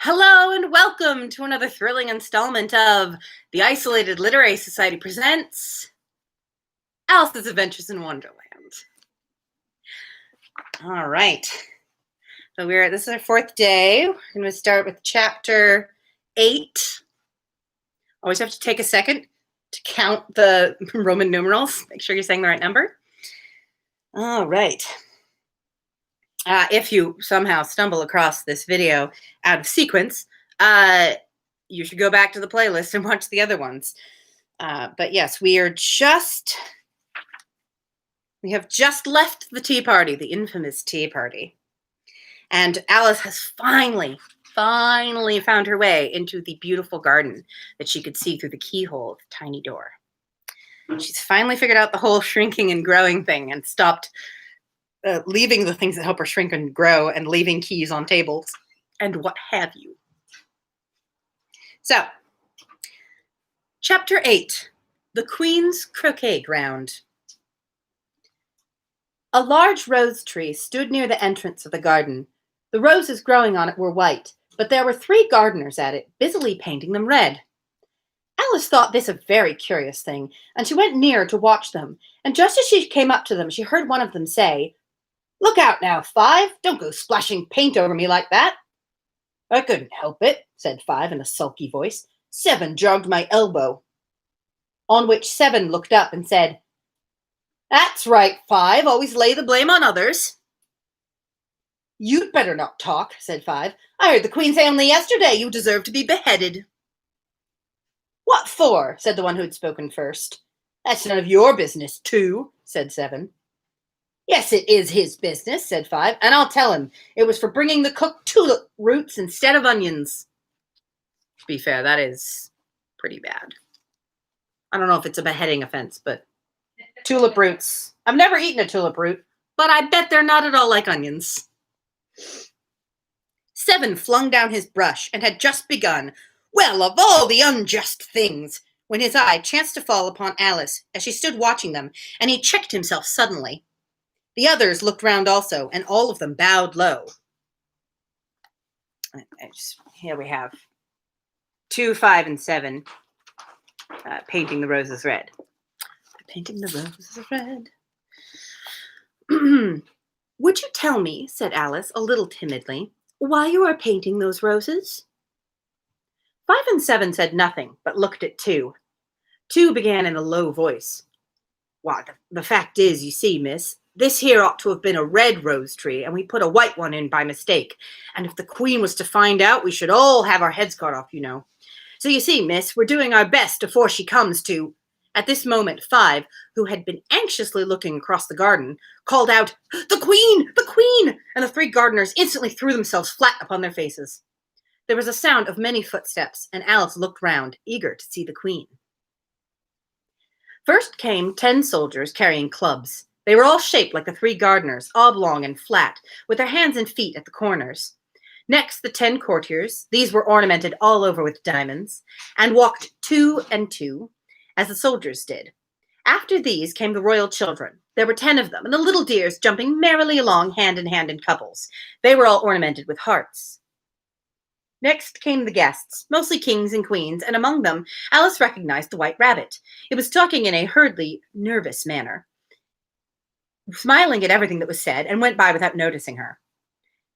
Hello and welcome to another thrilling installment of the Isolated Literary Society presents Alice's Adventures in Wonderland. All right. So this is our fourth day. We're going to start with chapter 8. Always have to take a second to count the Roman numerals. Make sure you're saying the right number. All right. If you somehow stumble across this video out of sequence, you should go back to the playlist and watch the other ones. But yes, we have just left the tea party, the infamous tea party. And Alice has finally found her way into the beautiful garden that she could see through the keyhole of the tiny door. She's finally figured out the whole shrinking and growing thing and stopped leaving the things that help her shrink and grow and leaving keys on tables and what have you. So, Chapter 8, The Queen's Croquet Ground. A large rose tree stood near the entrance of the garden. The roses growing on it were white, but there were 3 gardeners at it, busily painting them red. Alice thought this a very curious thing, and she went near to watch them, and just as she came up to them, she heard one of them say, "Look out now, 5. Don't go splashing paint over me like that." "I couldn't help it," said 5 in a sulky voice. 7 jogged my elbow." On which 7 looked up and said, "That's right, 5. Always lay the blame on others." "You'd better not talk," said 5. "I heard the Queen say only yesterday you deserve to be beheaded." "What for?" said the one who had spoken first. "That's none of your business, 2, said 7. "Yes, it is his business," said 5, "and I'll tell him. It was for bringing the cooked tulip roots instead of onions." To be fair, that is pretty bad. I don't know if it's a beheading offense, but tulip roots. I've never eaten a tulip root, but I bet they're not at all like onions. 7 flung down his brush and had just begun, "Well, of all the unjust things," when his eye chanced to fall upon Alice as she stood watching them, and he checked himself suddenly. The others looked round also, and all of them bowed low. Here we have 2, 5, and 7 painting the roses red. Painting the roses red. "Would you tell me," said Alice, a little timidly, "why you are painting those roses?" 5 and 7 said nothing, but looked at 2. 2 began in a low voice. "Why, the fact is, you see, miss, this here ought to have been a red rose tree, and we put a white one in by mistake. And if the Queen was to find out, we should all have our heads cut off, you know. So you see, miss, we're doing our best afore she comes to—" At this moment, 5, who had been anxiously looking across the garden, called out, "The Queen! The Queen!" And the 3 gardeners instantly threw themselves flat upon their faces. There was a sound of many footsteps, and Alice looked round, eager to see the Queen. First came 10 soldiers carrying clubs. They were all shaped like the 3 gardeners, oblong and flat, with their hands and feet at the corners. Next, the 10 courtiers. These were ornamented all over with diamonds, and walked 2 and 2, as the soldiers did. After these came the royal children. There were 10 of them, and the little dears jumping merrily along hand in hand in couples. They were all ornamented with hearts. Next came the guests, mostly kings and queens, and among them Alice recognized the White Rabbit. It was talking in a hurriedly nervous manner, smiling at everything that was said, and went by without noticing her.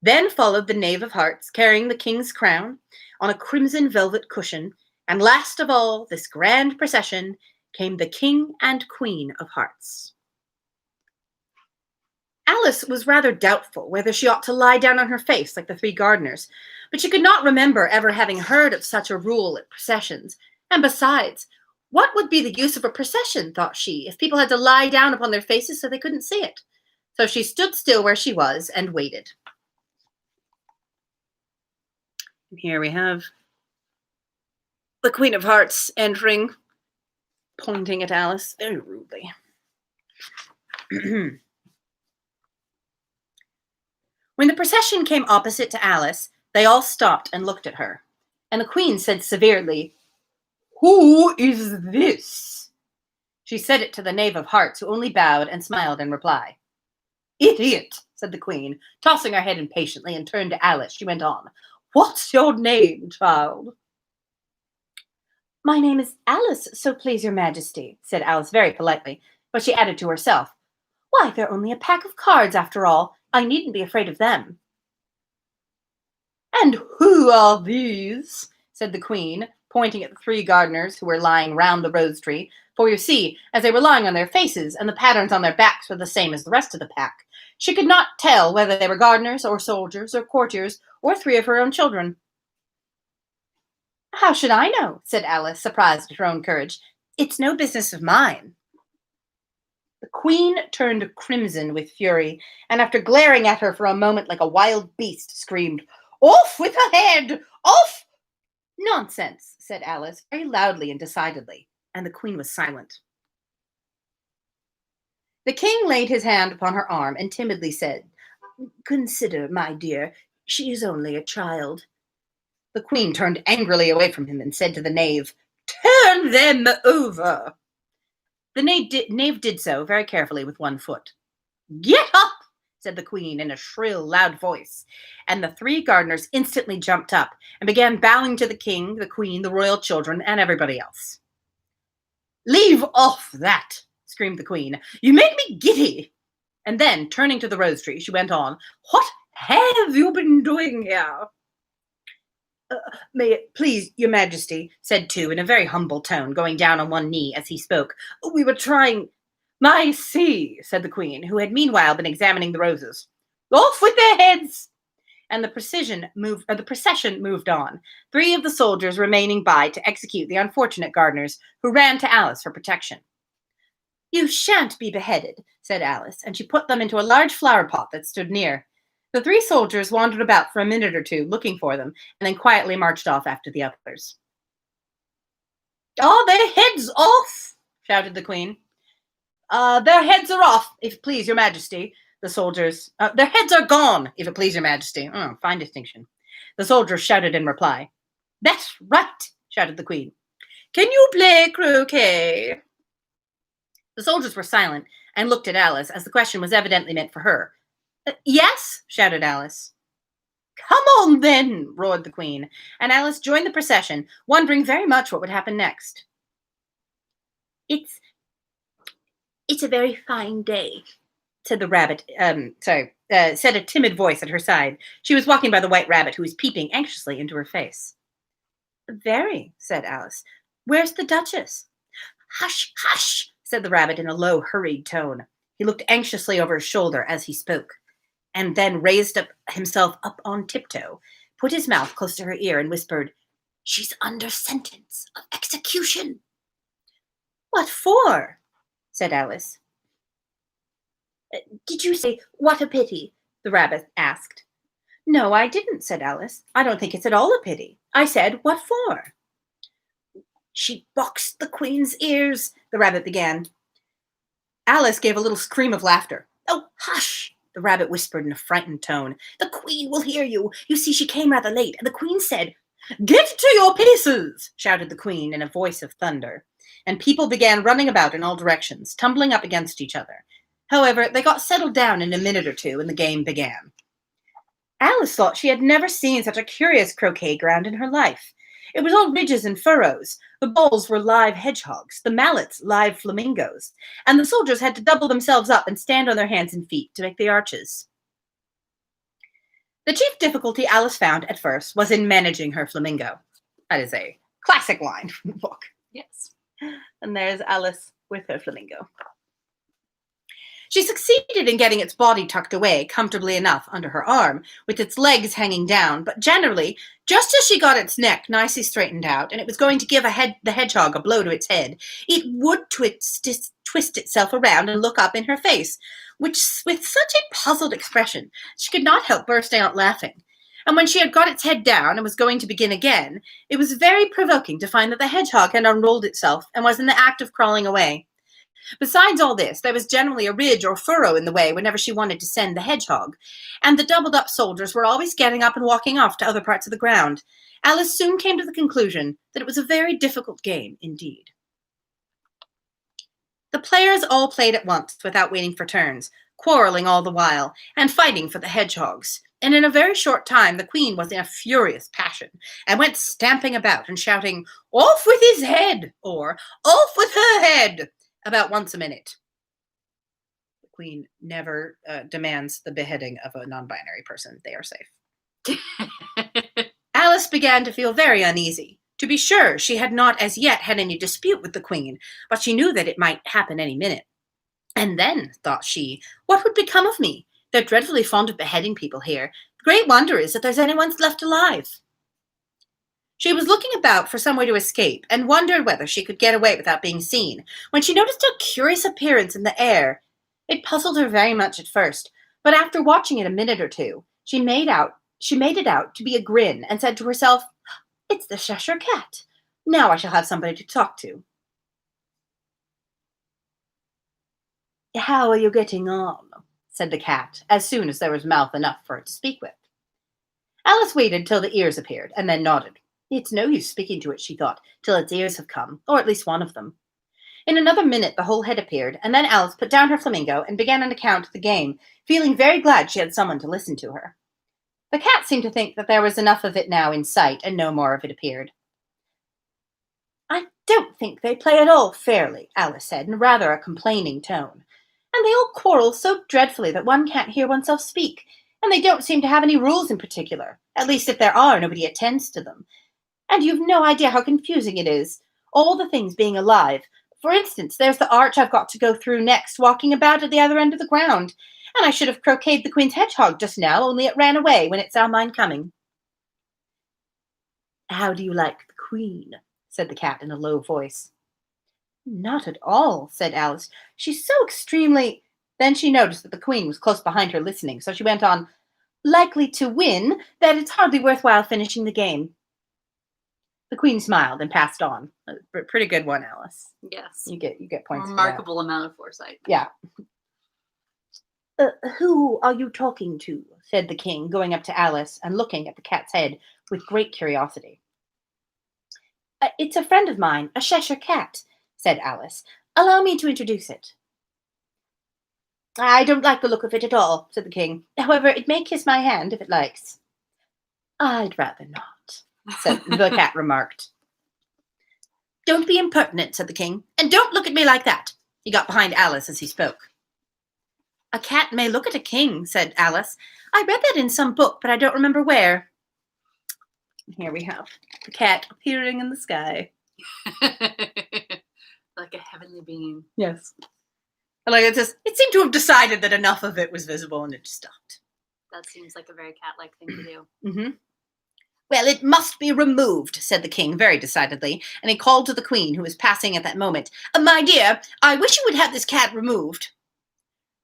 Then followed the Knave of Hearts, carrying the king's crown on a crimson velvet cushion, and last of all this grand procession came the King and Queen of Hearts. Alice was rather doubtful whether she ought to lie down on her face like the 3 gardeners, but she could not remember ever having heard of such a rule at processions, and besides, what would be the use of a procession, thought she, if people had to lie down upon their faces so they couldn't see it? So she stood still where she was and waited. And here we have the Queen of Hearts entering, pointing at Alice very rudely. When the procession came opposite to Alice, they all stopped and looked at her, and the Queen said severely, "Who is this?" She said it to the Knave of Hearts, who only bowed and smiled in reply. "Idiot," said the Queen, tossing her head impatiently, and turned to Alice. She went on, What's your name, child? My name is Alice, so please your majesty, said Alice very politely, but she added to herself, why, they're only a pack of cards after all. I needn't be afraid of them. And who are these? Said the queen, pointing at the three gardeners who were lying round the rose tree, for you see, as they were lying on their faces and the patterns on their backs were the same as the rest of the pack, she could not tell whether they were gardeners or soldiers or courtiers or three of her own children. How should I know? Said Alice, surprised at her own courage. It's no business of mine. The queen turned crimson with fury, and after glaring at her for a moment like a wild beast, screamed, Off with her head! Off! Nonsense, said Alice, very loudly and decidedly, and the queen was silent. The king laid his hand upon her arm and timidly said, Consider, my dear, she is only a child. The queen turned angrily away from him and said to the knave, Turn them over. The knave did so very carefully with one foot. Get up, said the queen in a shrill, loud voice, and the three gardeners instantly jumped up and began bowing to the king, the queen, the royal children, and everybody else. Leave off that, screamed the queen. You make me giddy. And then, turning to the rose tree, she went on, What have you been doing here? May it please your majesty, said two in a very humble tone, going down on one knee as he spoke. We were trying... I see, said the queen, who had meanwhile been examining the roses. Off with their heads! And the procession moved on, three of the soldiers remaining by to execute the unfortunate gardeners, who ran to Alice for protection. You shan't be beheaded, said Alice, and she put them into a large flower pot that stood near. The three soldiers wandered about for a minute or two, looking for them, and then quietly marched off after the others. Are their heads off? Shouted the queen. Their heads are off, if it please your majesty. The soldiers, their heads are gone, if it please your majesty. Oh, fine distinction. The soldiers shouted in reply. That's right, shouted the queen. Can you play croquet? The soldiers were silent and looked at Alice, as the question was evidently meant for her. Yes, shouted Alice. Come on, then, roared the queen, and Alice joined the procession, wondering very much what would happen next. It's a very fine day, said the rabbit, said a timid voice at her side. She was walking by the white rabbit, who was peeping anxiously into her face. Very, said Alice. Where's the Duchess? Hush, hush, said the rabbit in a low, hurried tone. He looked anxiously over his shoulder as he spoke, and then raised himself up on tiptoe, put his mouth close to her ear, and whispered, She's under sentence of execution. What for? Said Alice. Did you say, what a pity? The rabbit asked. No, I didn't, said Alice. I don't think it's at all a pity. I said, what for? She boxed the queen's ears, the rabbit began. Alice gave a little scream of laughter. Oh, hush, the rabbit whispered in a frightened tone. The queen will hear you. You see, she came rather late, and the queen said, Get to your places, shouted the queen in a voice of thunder. And people began running about in all directions, tumbling up against each other. However, they got settled down in a minute or two, and the game began. Alice thought she had never seen such a curious croquet ground in her life. It was all ridges and furrows. The balls were live hedgehogs, the mallets live flamingos, and the soldiers had to double themselves up and stand on their hands and feet to make the arches. The chief difficulty Alice found at first was in managing her flamingo. That is a classic line from the book. Yes. And there's Alice with her flamingo. She succeeded in getting its body tucked away comfortably enough under her arm, with its legs hanging down, but generally, just as she got its neck nicely straightened out, and it was going to give the hedgehog a blow to its head, it would twist itself around and look up in her face, which, with such a puzzled expression, she could not help bursting out laughing. And when she had got its head down and was going to begin again, it was very provoking to find that the hedgehog had unrolled itself and was in the act of crawling away. Besides all this, there was generally a ridge or furrow in the way whenever she wanted to send the hedgehog, and the doubled-up soldiers were always getting up and walking off to other parts of the ground. Alice soon came to the conclusion that it was a very difficult game indeed. The players all played at once without waiting for turns, quarreling all the while, and fighting for the hedgehogs. And in a very short time, the queen was in a furious passion and went stamping about and shouting, "Off with his head!" or "Off with her head!" about once a minute. The queen never demands the beheading of a non-binary person. They are safe. Alice began to feel very uneasy. To be sure, she had not as yet had any dispute with the queen, but she knew that it might happen any minute. And then, thought she, what would become of me? They're dreadfully fond of beheading people here. The great wonder is that there's anyone left alive. She was looking about for some way to escape and wondered whether she could get away without being seen, when she noticed a curious appearance in the air. It puzzled her very much at first, but after watching it a minute or two, she made it out to be a grin and said to herself, "It's the Cheshire Cat. Now I shall have somebody to talk to." "How are you getting on?" said the cat, as soon as there was mouth enough for it to speak with. Alice waited till the ears appeared, and then nodded. It's no use speaking to it, she thought, till its ears have come, or at least one of them. In another minute the whole head appeared, and then Alice put down her flamingo and began an account of the game, feeling very glad she had someone to listen to her. The cat seemed to think that there was enough of it now in sight, and no more of it appeared. "I don't think they play at all fairly," Alice said, in rather a complaining tone. "And they all quarrel so dreadfully that one can't hear oneself speak, and they don't seem to have any rules in particular. At least if there are, nobody attends to them. And you've no idea how confusing it is, all the things being alive. For instance, there's the arch I've got to go through next, walking about at the other end of the ground, and I should have croqueted the queen's hedgehog just now, only it ran away when it saw mine coming." "How do you like the queen?" said the cat in a low voice. "Not at all," said Alice. "She's so extremely—" Then she noticed that the queen was close behind her listening, so she went on, "likely to win, that it's hardly worthwhile finishing the game." The queen smiled and passed on. A pretty good one, Alice. Yes. You get points. Remarkable amount of foresight. Yeah. "Who are you talking to?" said the king, going up to Alice and looking at the cat's head with great curiosity. "It's a friend of mine, a Cheshire Cat," said Alice. "Allow me to introduce it." "I don't like the look of it at all," said the king. "However, it may kiss my hand if it likes." "I'd rather not," said the cat remarked. "Don't be impertinent," said the king, "and don't look at me like that." He got behind Alice as he spoke. "A cat may look at a king," said Alice. "I read that in some book, but I don't remember where." Here we have the cat appearing in the sky. Like a heavenly being. Yes. Like it seemed to have decided that enough of it was visible and it just stopped. That seems like a very cat-like thing to do. Mm-hmm. "Well, it must be removed," said the king very decidedly, and he called to the queen, who was passing at that moment. "My dear, I wish you would have this cat removed."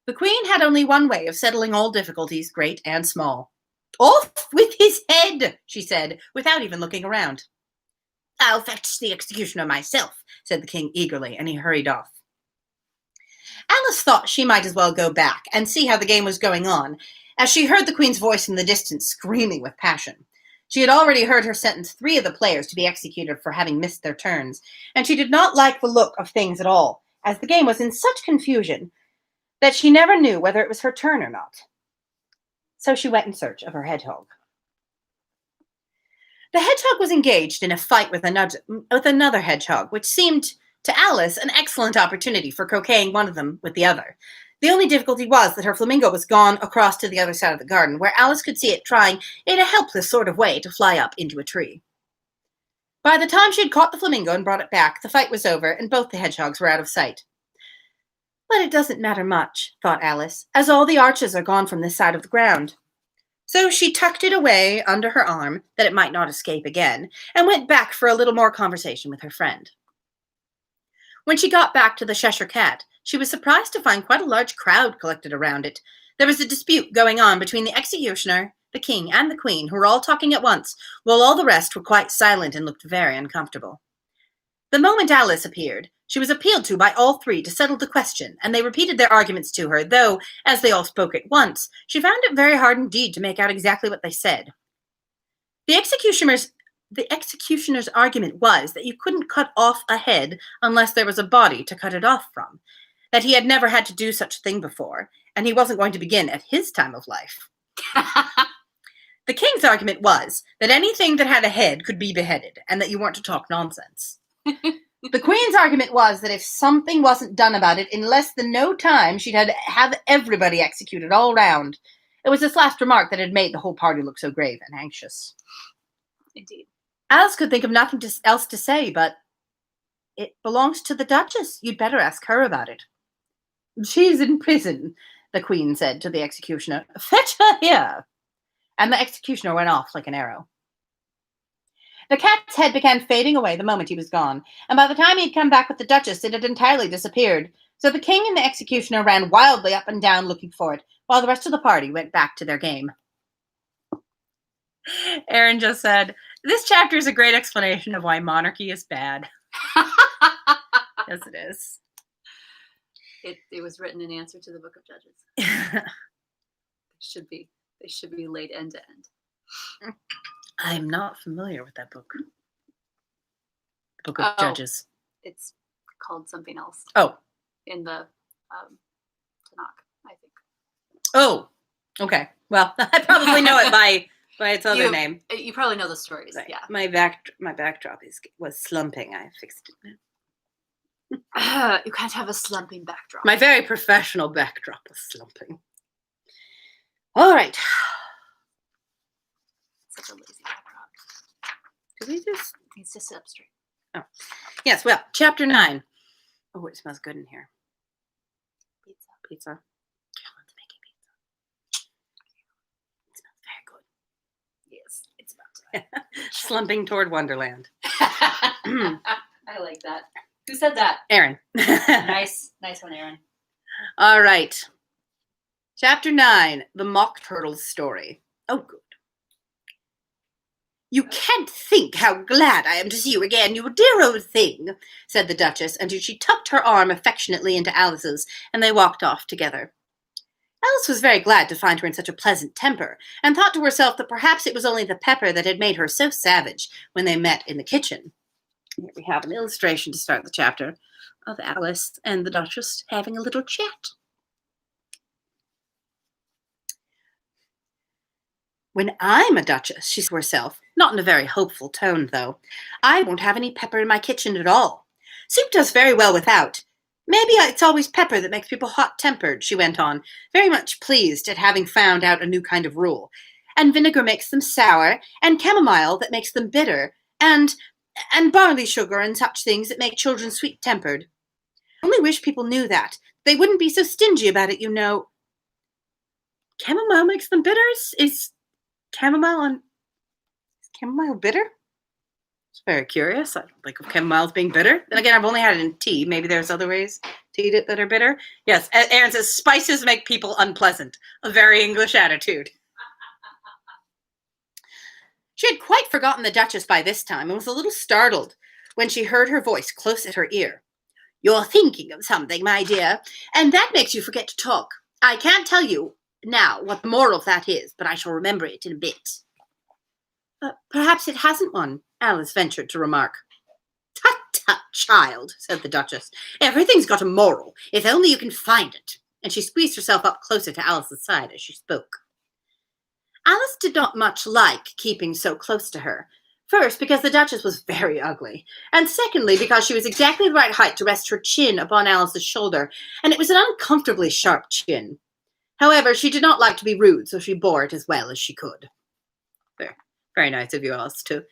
The queen had only one way of settling all difficulties, great and small. "Off with his head," she said, without even looking around. "I'll fetch the executioner myself," said the king eagerly, and he hurried off. Alice thought she might as well go back and see how the game was going on, as she heard the queen's voice in the distance screaming with passion. She had already heard her sentence 3 of the players to be executed for having missed their turns, and she did not like the look of things at all, as the game was in such confusion that she never knew whether it was her turn or not. So she went in search of her hedgehog. The hedgehog was engaged in a fight with another hedgehog, which seemed to Alice an excellent opportunity for croqueting one of them with the other. The only difficulty was that her flamingo was gone across to the other side of the garden, where Alice could see it trying, in a helpless sort of way, to fly up into a tree. By the time she had caught the flamingo and brought it back, the fight was over, and both the hedgehogs were out of sight. "But it doesn't matter much," thought Alice, "as all the arches are gone from this side of the ground." So she tucked it away under her arm, that it might not escape again, and went back for a little more conversation with her friend. When she got back to the Cheshire Cat, she was surprised to find quite a large crowd collected around it. There was a dispute going on between the executioner, the king, and the queen, who were all talking at once, while all the rest were quite silent and looked very uncomfortable. The moment Alice appeared, she was appealed to by all 3 to settle the question, and they repeated their arguments to her, though, as they all spoke at once, she found it very hard indeed to make out exactly what they said. The executioner's argument was that you couldn't cut off a head unless there was a body to cut it off from, that he had never had to do such a thing before, and he wasn't going to begin at his time of life. The king's argument was that anything that had a head could be beheaded, and that you weren't to talk nonsense. The queen's argument was that if something wasn't done about it in less than no time, she'd have everybody executed all round. It was this last remark that had made the whole party look so grave and anxious. Indeed. Alice could think of nothing else to say, but it belongs to the Duchess. You'd better ask her about it. She's in prison, the queen said to the executioner. Fetch her here. And the executioner went off like an arrow. The cat's head began fading away the moment he was gone, and by the time he had come back with the Duchess, it had entirely disappeared. So the king and the executioner ran wildly up and down looking for it, while the rest of the party went back to their game. Aaron just said, this chapter is a great explanation of why monarchy is bad. Yes, it is. It was written in answer to the Book of Judges. They should be laid end to end. I'm not familiar with that book. Book of Judges. It's called something else. Oh. In the Tanakh, I think. Oh, okay. Well, I probably know it by its other name. You probably know the stories, right. Yeah. My backdrop was slumping. I fixed it now. You can't have a slumping backdrop. My very professional backdrop was slumping. All right. Such a lazy backdrop. Do we just... It needs to sit up straight. Oh. Yes, well, chapter 9. Oh, it smells good in here. Pizza. Carolyn's making pizza. It smells very good. Yes, it smells. Slumping toward Wonderland. I like that. Who said that? Aaron. Nice one, Aaron. All right. Chapter 9, The Mock Turtle's Story. Oh, good. You can't think how glad I am to see you again, you dear old thing, said the Duchess, and she tucked her arm affectionately into Alice's, and they walked off together. Alice was very glad to find her in such a pleasant temper, and thought to herself that perhaps it was only the pepper that had made her so savage when they met in the kitchen. Here we have an illustration to start the chapter of Alice and the Duchess having a little chat. When I'm a Duchess, she said to herself, not in a very hopeful tone, though, I won't have any pepper in my kitchen at all. Soup does very well without. Maybe it's always pepper that makes people hot-tempered, she went on, very much pleased at having found out a new kind of rule. And vinegar makes them sour, and chamomile that makes them bitter, and barley sugar and such things that make children sweet-tempered. I only wish people knew that. They wouldn't be so stingy about it, you know. Chamomile makes them bitter? Is chamomile bitter? It's very curious. I don't think of chamomile as being bitter. Then again, I've only had it in tea. Maybe there's other ways to eat it that are bitter. Yes, Aaron says, spices make people unpleasant. A very English attitude. She had quite forgotten the Duchess by this time and was a little startled when she heard her voice close at her ear. You're thinking of something, my dear, and that makes you forget to talk. I can't tell you now what the moral of that is, but I shall remember it in a bit. Perhaps it hasn't one, Alice ventured to remark. Tut, tut, child, said the Duchess. Everything's got a moral, if only you can find it. And she squeezed herself up closer to Alice's side as she spoke. Alice did not much like keeping so close to her. First, because the Duchess was very ugly, and secondly, because she was exactly the right height to rest her chin upon Alice's shoulder, and it was an uncomfortably sharp chin. However, she did not like to be rude, so she bore it as well as she could. Very, very nice of you, Alice, to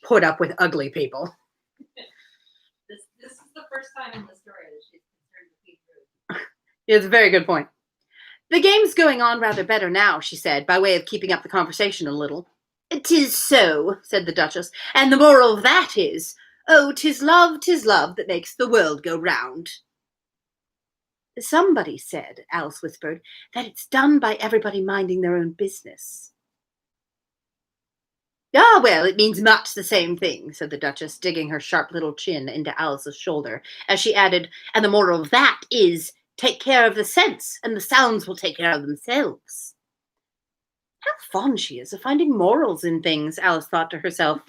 put up with ugly people. This is the first time in the story that she's concerned with being rude. It's a very good point. The game's going on rather better now, she said, by way of keeping up the conversation a little. 'Tis so, said the Duchess, and the moral of that is, oh, 'tis love that makes the world go round. Somebody said, Alice whispered, that it's done by everybody minding their own business. Ah, well, it means much the same thing, said the Duchess, digging her sharp little chin into Alice's shoulder, as she added, and the moral of that is, take care of the sense, and the sounds will take care of themselves. How fond she is of finding morals in things, Alice thought to herself.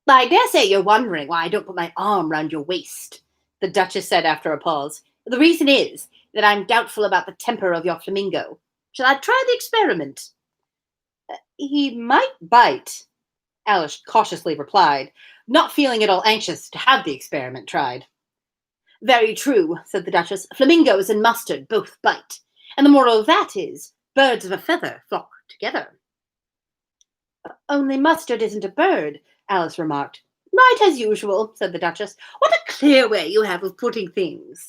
I dare say you're wondering why I don't put my arm round your waist, the Duchess said after a pause. The reason is that I'm doubtful about the temper of your flamingo. Shall I try the experiment? He might bite, Alice cautiously replied, not feeling at all anxious to have the experiment tried. Very true, said the Duchess. Flamingos and mustard both bite. And the moral of that is, birds of a feather flock together. Only mustard isn't a bird, Alice remarked. Right as usual, said the Duchess. What a clear way you have of putting things.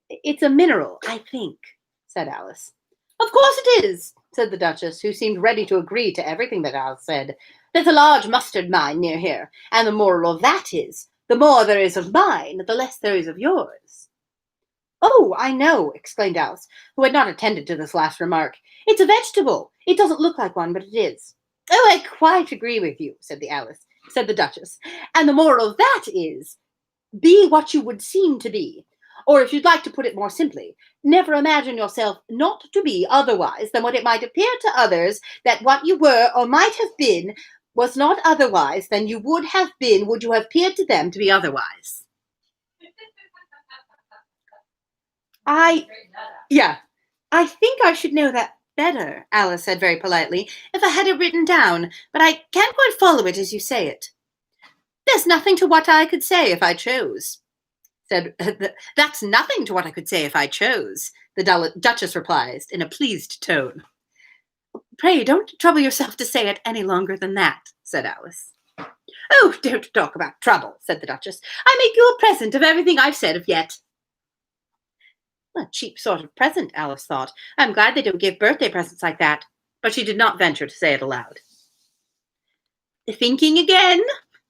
It's a mineral, I think, said Alice. Of course it is, said the Duchess, who seemed ready to agree to everything that Alice said. There's a large mustard mine near here, and the moral of that is, the more there is of mine, the less there is of yours. Oh, I know, exclaimed Alice, who had not attended to this last remark. It's a vegetable. It doesn't look like one, but it is. Oh, I quite agree with you, said the Duchess. And the moral of that is, be what you would seem to be. Or if you'd like to put it more simply, never imagine yourself not to be otherwise than what it might appear to others that what you were or might have been was not otherwise than you would have been would you have appeared to them to be otherwise. I think I should know that better, Alice said very politely, if I had it written down, but I can't quite follow it as you say it. There's nothing to what I could say if I chose. That's nothing to what I could say if I chose, the Duchess replied in a pleased tone. Pray don't trouble yourself to say it any longer than that, said Alice. Oh, don't talk about trouble, said the Duchess. I make you a present of everything I've said of yet. A cheap sort of present, Alice thought. I'm glad they don't give birthday presents like that. But she did not venture to say it aloud. Thinking again?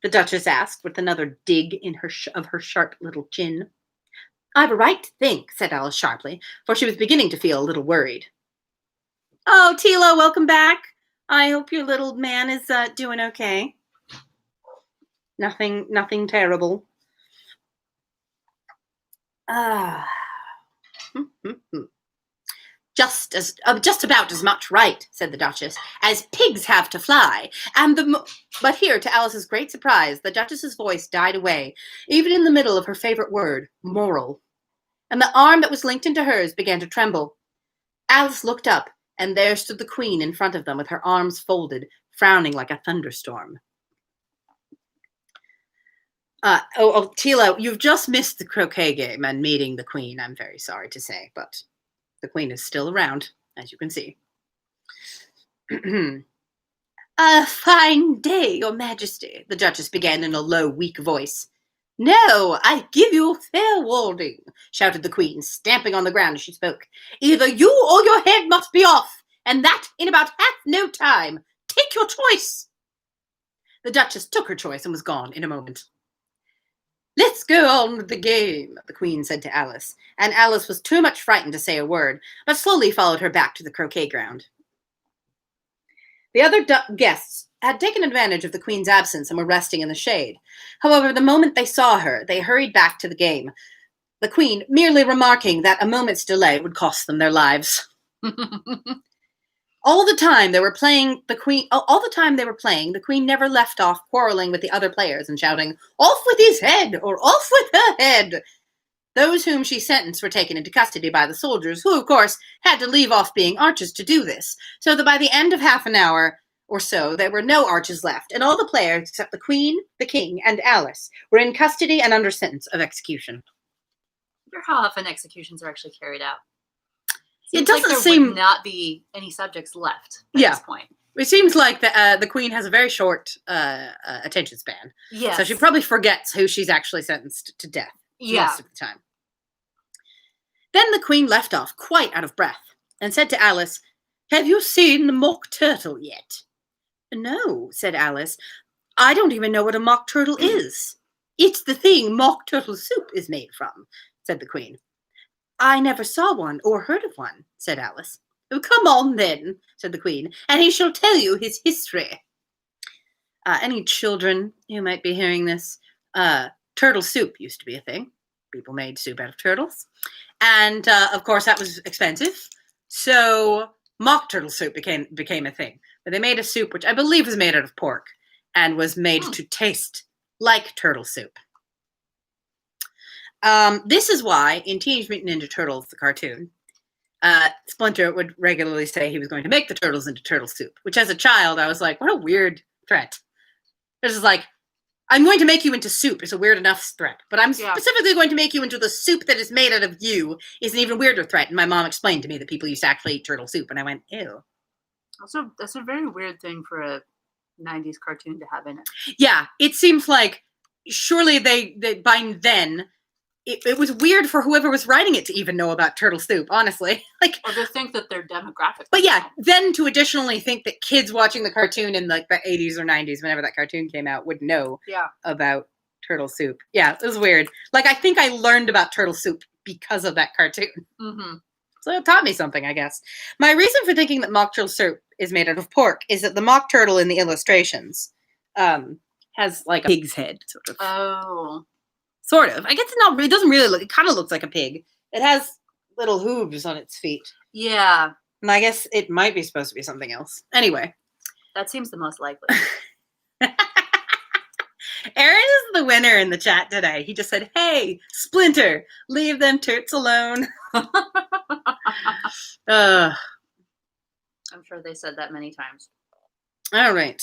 The Duchess asked with another dig in her sharp little chin. I've a right to think, said Alice sharply, for she was beginning to feel a little worried. Oh, Tilo, welcome back. I hope your little man is doing okay. Nothing terrible. Just about as much right, said the Duchess, as pigs have to fly. But here, to Alice's great surprise, the Duchess's voice died away, even in the middle of her favorite word, moral. And the arm that was linked into hers began to tremble. Alice looked up, and there stood the Queen in front of them with her arms folded, frowning like a thunderstorm. Tilo, you've just missed the croquet game and meeting the Queen, I'm very sorry to say, but the Queen is still around, as you can see. A fine day, Your Majesty, the Duchess began in a low, weak voice. No, I give you fair warning, shouted the Queen, stamping on the ground as she spoke. Either you or your head must be off, and that in about half no time. Take your choice. The Duchess took her choice and was gone in a moment. Let's go on with the game, the Queen said to Alice, and Alice was too much frightened to say a word, but slowly followed her back to the croquet ground. The other guests had taken advantage of the Queen's absence and were resting in the shade. However, the moment they saw her, they hurried back to the game, the Queen merely remarking that a moment's delay would cost them their lives. All the time they were playing, the Queen never left off quarreling with the other players and shouting, "Off with his head!" or "Off with her head!" Those whom she sentenced were taken into custody by the soldiers, who, of course, had to leave off being archers to do this, so that by the end of half an hour or so, there were no archers left, and all the players, except the Queen, the King, and Alice, were in custody and under sentence of execution. I wonder how often executions are actually carried out. It doesn't seem would not be any subjects left at this point. It seems like the Queen has a very short attention span. Yes. So she probably forgets who she's actually sentenced to death most of the time. Then the Queen left off, quite out of breath, and said to Alice, "Have you seen the mock turtle yet?" "No," said Alice. "I don't even know what a mock turtle is." "It's the thing mock turtle soup is made from," said the Queen. "I never saw one or heard of one," said Alice. "Oh, come on then," said the Queen, "and he shall tell you his history." Any children who might be hearing this, turtle soup used to be a thing. People made soup out of turtles. And, of course, that was expensive. So mock turtle soup became a thing. But they made a soup which I believe was made out of pork and was made to taste like turtle soup. This is why in Teenage Mutant Ninja Turtles, the cartoon, Splinter would regularly say he was going to make the turtles into turtle soup, which as a child, I was like, what a weird threat. This is like, I'm going to make you into soup is a weird enough threat, but I'm specifically going to make you into the soup that is made out of you is an even weirder threat. And my mom explained to me that people used to actually eat turtle soup, and I went, ew. Also, that's a very weird thing for a 90s cartoon to have in it. Yeah, it seems like surely they by then, it was weird for whoever was writing it to even know about turtle soup, honestly. Like, or to think that their demographic. But yeah, then to additionally think that kids watching the cartoon in like the 80s or 90s, whenever that cartoon came out, would know about turtle soup. Yeah, it was weird. Like, I think I learned about turtle soup because of that cartoon. Mm-hmm. So it taught me something, I guess. My reason for thinking that mock turtle soup is made out of pork is that the mock turtle in the illustrations has like a pig's head, sort of. Oh. Sort of. I guess it doesn't really look, it kind of looks like a pig. It has little hooves on its feet. Yeah. And I guess it might be supposed to be something else. Anyway. That seems the most likely. Aaron is the winner in the chat today. He just said, hey, Splinter, leave them turts alone. I'm sure they said that many times. All right.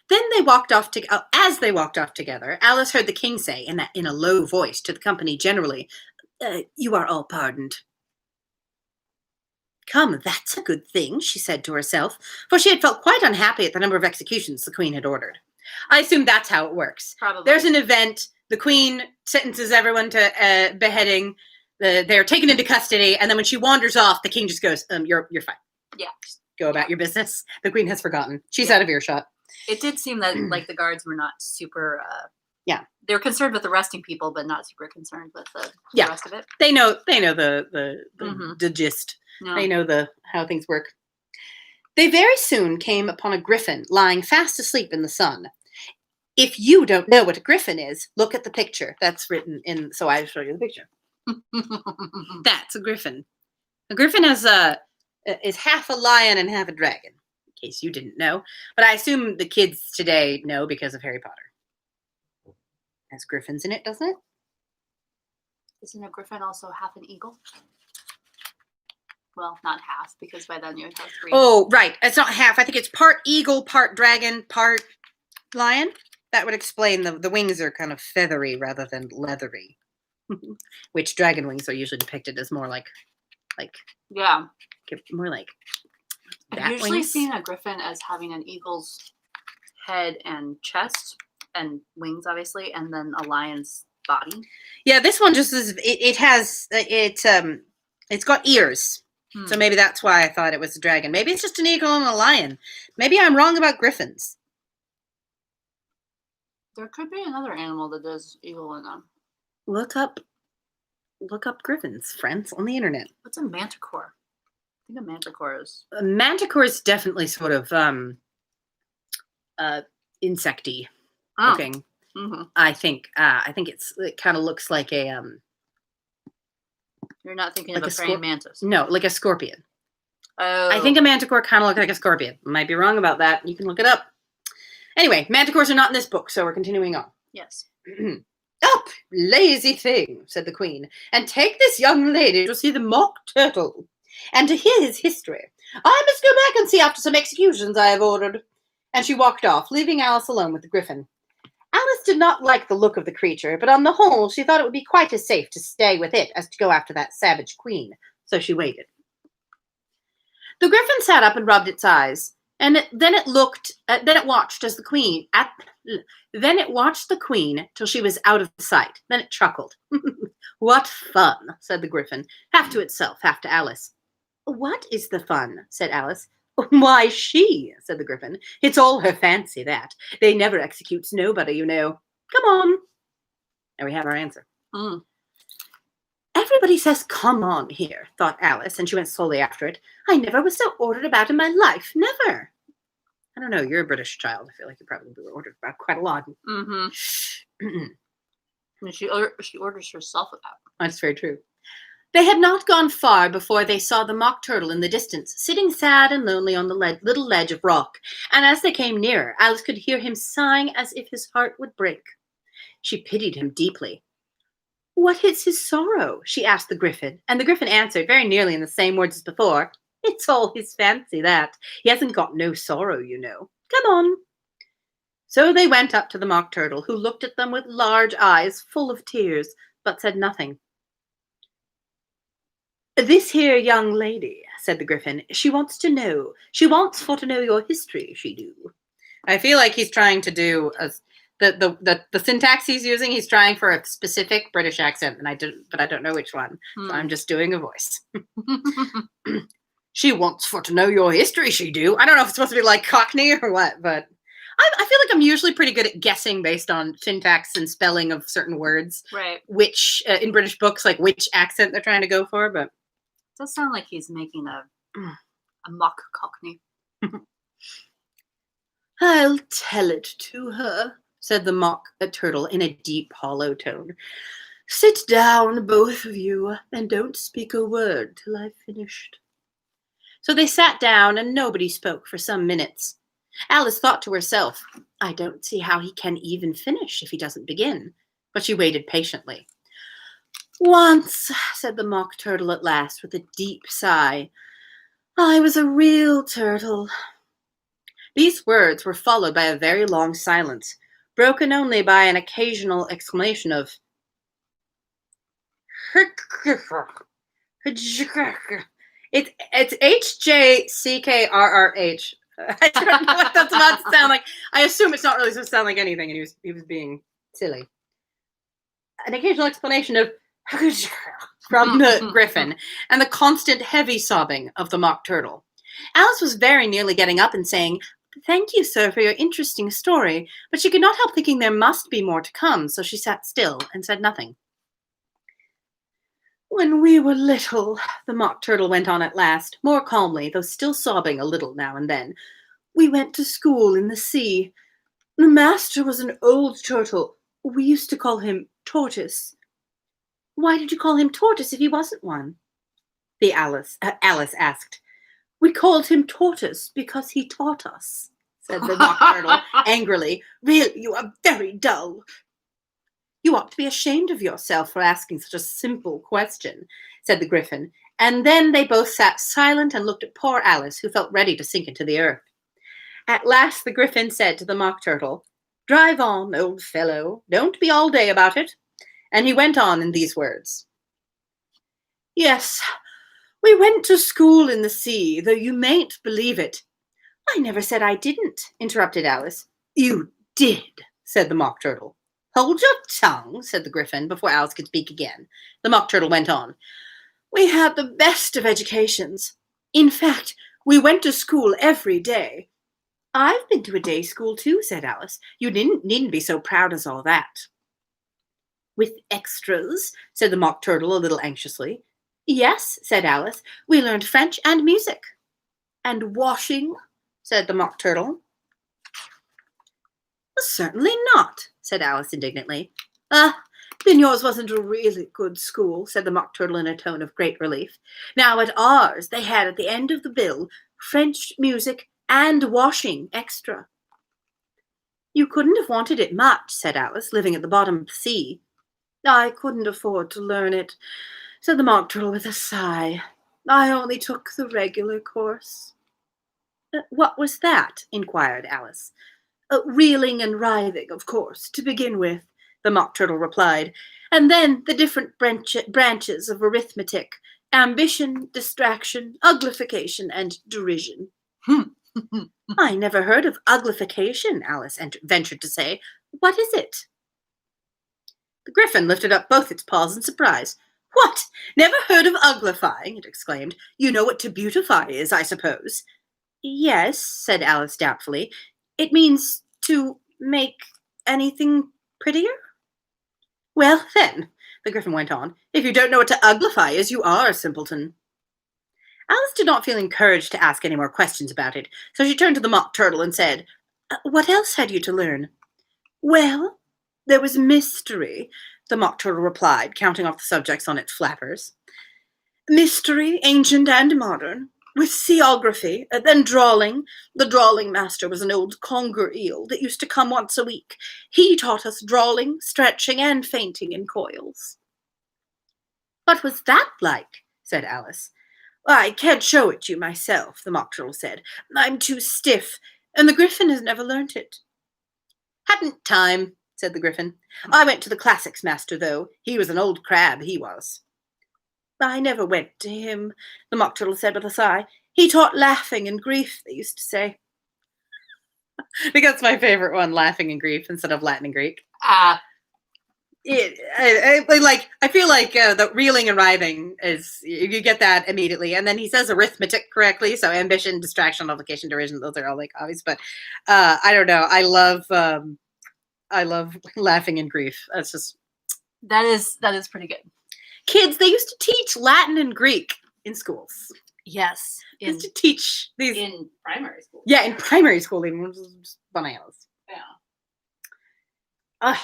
Then they walked off together. As they walked off together, Alice heard the king say in a low voice to the company generally, you are all pardoned. Come, that's a good thing, she said to herself, for she had felt quite unhappy at the number of executions the queen had ordered. I assume that's how it works. Probably. There's an event, the queen sentences everyone to beheading, they're taken into custody, and then when she wanders off, the king just goes, you're fine. Yeah. Just go about your business. The queen has forgotten. She's out of earshot. It did seem that like the guards were not super they were concerned with arresting people, but not super concerned with the rest of it. They know the gist. No. They know how things work. They very soon came upon a griffin lying fast asleep in the sun. If you don't know what a griffin is, look at the picture. That's written in, so I'll show you the picture. That's a griffin. A griffin is half a lion and half a dragon, in case you didn't know. But I assume the kids today know because of Harry Potter. It has griffins in it, doesn't it? Isn't a griffin also half an eagle? Well, not half, because by then you would have 3. Oh, right. It's not half. I think it's part eagle, part dragon, part lion. That would explain the wings are kind of feathery rather than leathery. Which dragon wings are usually depicted as more like more like I've usually seen a griffin as having an eagle's head and chest and wings, obviously, and then a lion's body. Yeah, this one just is. It's got ears. So maybe that's why I thought it was a dragon. Maybe it's just an eagle and a lion. Maybe I'm wrong about griffins. There could be another animal that does eagle in them. Look up griffins, friends, on the internet. What's a manticore? I think a manticore is. A manticore is definitely sort of insecty looking. Mm-hmm. I think it kind of looks like a You're not thinking like of a praying mantis. No, like a scorpion. Oh. I think a manticore kind of looks like a scorpion. Might be wrong about that. You can look it up. Anyway, manticores are not in this book, so we're continuing on. Yes. Up, lazy thing, said the queen, and take this young lady to see the mock turtle, and to hear his history. I must go back and see after some executions I have ordered. And she walked off, leaving Alice alone with the griffin. Alice did not like the look of the creature, but on the whole, she thought it would be quite as safe to stay with it as to go after that savage queen, so she waited. The griffin sat up and rubbed its eyes, and then it watched the queen till she was out of sight. Then it chuckled. What fun, said the griffin, half to itself, half to Alice. What is the fun, said Alice. Why, she, said the griffin. It's all her fancy, that. They never executes nobody, you know. Come on. There we have our answer. Everybody says, come on here, thought Alice, and she went slowly after it. I never was so ordered about in my life. Never. I don't know. You're a British child. I feel like you probably were ordered about quite a lot. Mm-hmm. And she orders herself about. That's very true. They had not gone far before they saw the mock turtle in the distance, sitting sad and lonely on the little ledge of rock, and as they came nearer, Alice could hear him sighing as if his heart would break. She pitied him deeply. What is his sorrow? She asked the Griffin, and the Griffin answered very nearly in the same words as before. It's all his fancy, that. He hasn't got no sorrow, you know. Come on. So they went up to the Mock Turtle, who looked at them with large eyes full of tears, but said nothing. This here young lady, said the Griffin, she wants for to know your history, she do. I feel like he's trying to do the syntax he's using. He's trying for a specific British accent, but I don't know which one. So I'm just doing a voice. She wants for to know your history, she do. I don't know if it's supposed to be like Cockney or what, but I feel like I'm usually pretty good at guessing based on syntax and spelling of certain words. Right. Which in British books, like which accent they're trying to go for, but it does sound like he's making a mock Cockney. I'll tell it to her, said the Mock Turtle in a deep, hollow tone. Sit down, both of you, and don't speak a word till I've finished. So they sat down, and nobody spoke for some minutes. Alice thought to herself, I don't see how he can even finish if he doesn't begin. But she waited patiently. Once, said the Mock Turtle at last, with a deep sigh, I was a real turtle. These words were followed by a very long silence, broken only by an occasional exclamation of It's HJCKRRH. I don't know what that's about to sound like. I assume it's not really supposed to sound like anything, and he was being silly. An occasional explanation of from the Griffin, and the constant heavy sobbing of the Mock Turtle. Alice was very nearly getting up and saying, Thank you, sir, for your interesting story, but she could not help thinking there must be more to come, so she sat still and said nothing. When we were little, the Mock Turtle went on at last, more calmly, though still sobbing a little now and then, we went to school in the sea. The master was an old turtle. We used to call him Tortoise. Why did you call him Tortoise if he wasn't one? Alice asked. We called him Tortoise because he taught us, said the Mock Turtle angrily. Really, you are very dull. You ought to be ashamed of yourself for asking such a simple question, said the Griffin, and then they both sat silent and looked at poor Alice, who felt ready to sink into the earth. At last the Griffin said to the Mock Turtle, Drive on, old fellow, don't be all day about it. And he went on in these words. Yes, we went to school in the sea, though you mayn't believe it. I never said I didn't, interrupted Alice. You did, said the Mock Turtle. Hold your tongue, said the Griffin, before Alice could speak again. The Mock Turtle went on. We had the best of educations. In fact, we went to school every day. I've been to a day school too, said Alice. You needn't be so proud as all that. With extras, said the Mock Turtle a little anxiously. Yes, said Alice. We learned French and music. And washing, said the Mock Turtle. Certainly not, said Alice indignantly. Then yours wasn't a really good school, said the Mock Turtle in a tone of great relief. Now at ours they had at the end of the bill French music and washing extra. You couldn't have wanted it much, said Alice, living at the bottom of the sea. I couldn't afford to learn it, said the Mock Turtle with a sigh. I only took the regular course. What was that? Inquired Alice. Reeling and writhing, of course, to begin with, the Mock Turtle replied, and then the different branches of arithmetic, ambition, distraction, uglification, and derision. I never heard of uglification, Alice ventured to say. What is it? The Griffin lifted up both its paws in surprise. What? Never heard of uglifying? It exclaimed. You know what to beautify is, I suppose. Yes, said Alice doubtfully. It means to make anything prettier? Well, then, the Griffin went on, if you don't know what to uglify is, you are a simpleton. Alice did not feel encouraged to ask any more questions about it, so she turned to the Mock Turtle and said, What else had you to learn? Well, there was mystery, the Mock Turtle replied, counting off the subjects on its flappers. Mystery, ancient and modern, with seaography, then drawing. The drawing master was an old conger eel that used to come once a week. He taught us drawing, stretching, and fainting in coils. What was that like? Said Alice. I can't show it you myself, the Mock Turtle said. I'm too stiff, and the Gryphon has never learnt it. Hadn't time, said the Gryphon. I went to the classics master, though. He was an old crab, he was. I never went to him, the Mock Turtle said with a sigh. He taught laughing and grief, they used to say. I think that's my favorite one, laughing and grief instead of Latin and Greek. I feel like the reeling and writhing is, you get that immediately. And then he says arithmetic correctly. So ambition, distraction, multiplication, derision, those are all like obvious. But I don't know. I love laughing and grief. That's just. That is pretty good. Kids, they used to teach Latin and Greek in schools. Yes. They used to teach these. In primary school. Yeah, in primary school, even, which is just bananas. Yeah.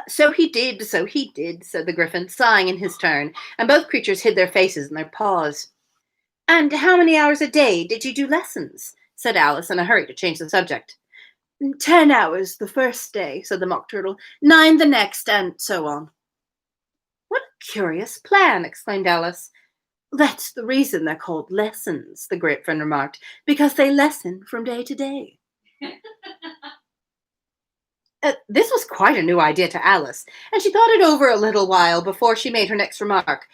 So he did, said the Gryphon, sighing in his turn, and both creatures hid their faces in their paws. And how many hours a day did you do lessons? Said Alice in a hurry to change the subject. 10 hours the first day, said the Mock Turtle, 9 the next, and so on. What a curious plan, exclaimed Alice. That's the reason they're called lessons, the Gryphon remarked, because they lessen from day to day. This was quite a new idea to Alice, and she thought it over a little while before she made her next remark.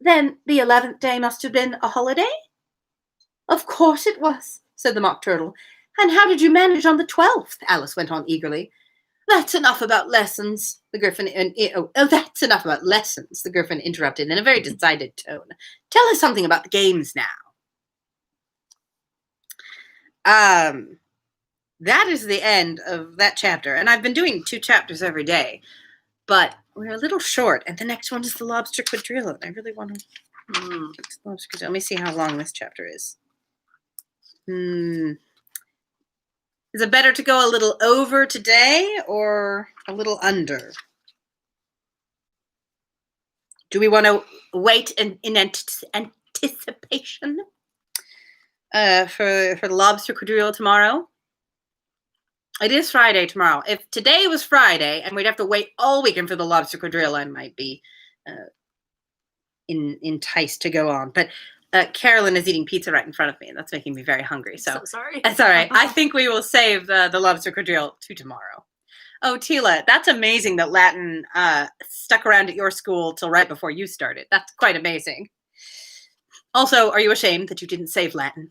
Then the 11th day must have been a holiday? Of course it was, said the Mock Turtle. And how did you manage on the 12th? Alice went on eagerly. That's enough about lessons, the Gryphon. That's enough about lessons, the Gryphon interrupted in a very decided tone. Tell us something about the games now. That is the end of that chapter. And I've been doing 2 chapters every day, but we're a little short. And the next one is the Lobster Quadrille. And I really want to Lobster Quadrille. Let me see how long this chapter is. Is it better to go a little over today or a little under? Do we want to wait in anticipation for the Lobster Quadrille tomorrow? It is Friday tomorrow. If today was Friday and we'd have to wait all weekend for the Lobster Quadrille, I might be enticed to go on. But Carolyn is eating pizza right in front of me, and that's making me very hungry. So sorry. That's all right. I think we will save the Lobster Quadrille to tomorrow. Oh, Tila, that's amazing that Latin stuck around at your school till right before you started. That's quite amazing. Also, are you ashamed that you didn't save Latin?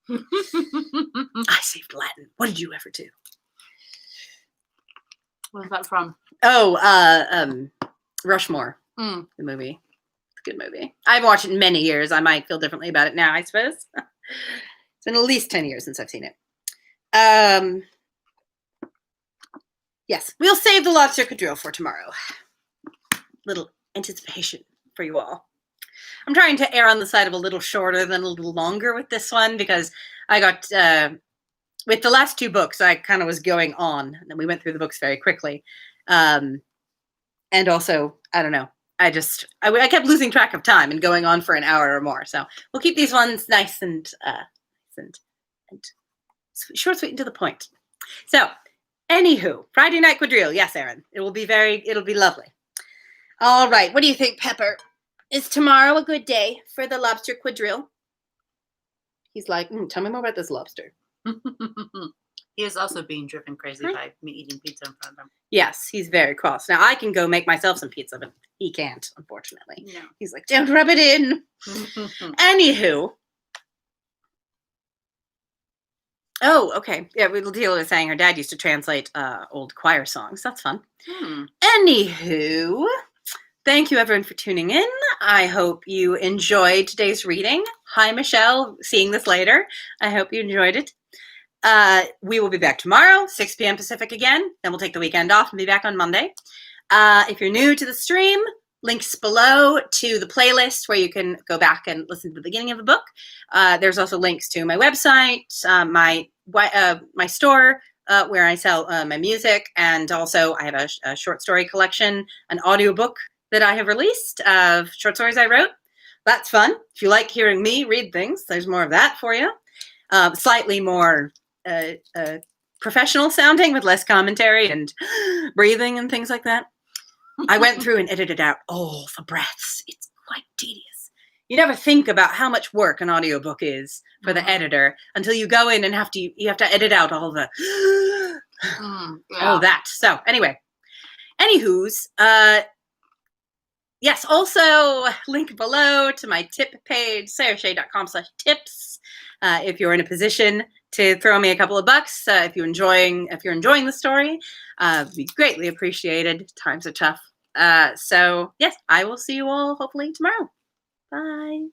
I saved Latin. What did you ever do? What's that from? Oh, Rushmore, the movie. It's a good movie. I haven't watched it in many years. I might feel differently about it now, I suppose. It's been at least 10 years since I've seen it. Yes, we'll save the Lobster Quadrille for tomorrow. Little anticipation for you all. I'm trying to err on the side of a little shorter than a little longer with this one because I got, with the last 2 books, I kind of was going on, and then we went through the books very quickly. And also, I don't know, I kept losing track of time and going on for an hour or more. So we'll keep these ones nice and short, sweet, and to the point. So, anywho, Friday Night Quadrille. Yes, Erin, it'll be lovely. All right, what do you think, Pepper? Is tomorrow a good day for the Lobster Quadrille? He's like, tell me more about this lobster. He is also being driven crazy by me eating pizza in front of him. Yes, he's very cross. Now, I can go make myself some pizza, but he can't, unfortunately. No. He's like, don't rub it in. Anywho. Oh, okay. Yeah, Deal was saying her dad used to translate old choir songs. That's fun. Anywho, thank you, everyone, for tuning in. I hope you enjoyed today's reading. Hi, Michelle. Seeing this later. I hope you enjoyed it. We will be back tomorrow, 6 p.m. Pacific again. Then we'll take the weekend off and be back on Monday. If you're new to the stream, links below to the playlist where you can go back and listen to the beginning of the book. There's also links to my website, my store, where I sell my music, and also I have a short story collection, an audiobook that I have released of short stories I wrote. That's fun. If you like hearing me read things, there's more of that for you. Slightly more professional sounding with less commentary and breathing and things like that. I went through and edited out all the breaths. It's quite tedious. You never think about how much work an audiobook is for the editor until you go in and you have to edit out all the all that. So anyway, anywho's, yes, also link below to my tip page, sarahshay.com/tips. If you're in a position to throw me a couple of bucks, if you're enjoying the story, it'd be greatly appreciated. Times are tough. So yes, I will see you all hopefully tomorrow. Bye.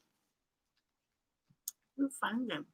Who found him?